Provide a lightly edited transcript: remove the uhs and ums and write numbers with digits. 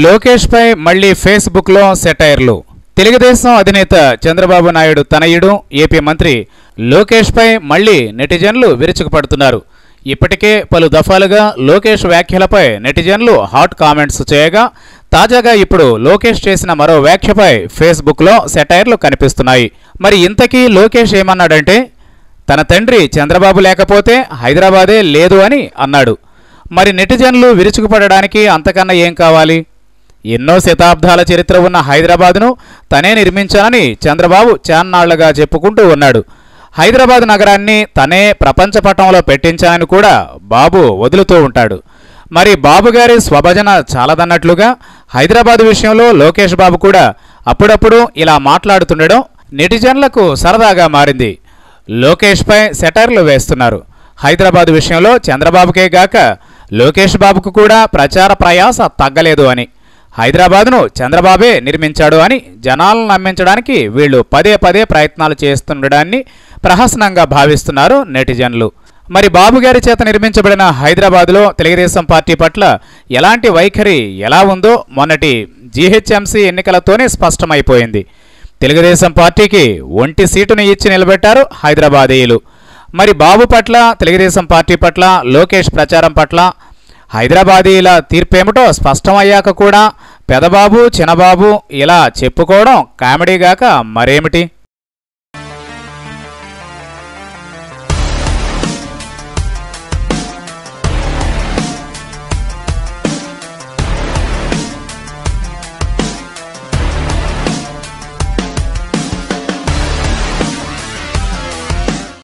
లోకేష్ పై మళ్లీ ఫేస్బుక్లో సెటైర్లు. తెలుగుదేశం అధినేత చంద్రబాబు నాయుడు తనయుడు ఏపీ మంత్రి లోకేష్ పై మళ్లీ నెటిజన్లు విరుచుకుపడుతున్నారు. ఇప్పటికే పలు దఫాలుగా లోకేష్ వ్యాఖ్యలపై నెటిజన్లు హాట్ కామెంట్స్ చేయగా, తాజాగా ఇప్పుడు లోకేష్ చేసిన మరో వ్యాఖ్యపై ఫేస్బుక్లో సెటైర్లు కనిపిస్తున్నాయి. మరి ఇంతకీ లోకేష్ ఏమన్నాడంటే, తన తండ్రి చంద్రబాబు లేకపోతే హైదరాబాదే లేదు అని అన్నాడు. మరి నెటిజన్లు విరుచుకుపడడానికి అంతకన్నా ఏం కావాలి? ఎన్నో శతాబ్దాల చరిత్ర ఉన్న హైదరాబాద్ను తనే నిర్మించానని చంద్రబాబు చాన్నాళ్లుగా చెప్పుకుంటూ ఉన్నాడు. హైదరాబాద్ నగరాన్ని తనే ప్రపంచ పటంలో పెట్టించానని కూడా బాబు వదులుతూ ఉంటాడు. మరి బాబు గారి స్వభజన చాలదన్నట్లుగా హైదరాబాద్ విషయంలో లోకేష్ బాబు కూడా అప్పుడప్పుడు ఇలా మాట్లాడుతుండడం నెటిజన్లకు సరదాగా మారింది. లోకేష్ పై సెటైర్లు వేస్తున్నారు. హైదరాబాద్ విషయంలో చంద్రబాబుకే గాక లోకేష్ బాబుకు కూడా ప్రచార ప్రయాస తగ్గలేదు అని, హైదరాబాద్ను చంద్రబాబే నిర్మించాడు అని జనాలను నమ్మించడానికి వీళ్లు పదే పదే ప్రయత్నాలు చేస్తుండడాన్ని ప్రహసనంగా భావిస్తున్నారు నెటిజన్లు. మరి బాబుగారి చేత నిర్మించబడిన హైదరాబాద్లో తెలుగుదేశం పార్టీ పట్ల ఎలాంటి వైఖరి ఎలా ఉందో మొన్నటి జీహెచ్ఎంసీ ఎన్నికలతోనే స్పష్టమైపోయింది. తెలుగుదేశం పార్టీకి 1 సీటును ఇచ్చి నిలబెట్టారు హైదరాబాదీయులు. మరి బాబు పట్ల, తెలుగుదేశం పార్టీ పట్ల, లోకేష్ ప్రచారం పట్ల హైదరాబాదీల తీర్పేమిటో స్పష్టమయ్యాక కూడా పెదబాబు చిన్నబాబు ఇలా చెప్పుకోవడం కామెడీగాక మరేమిటి?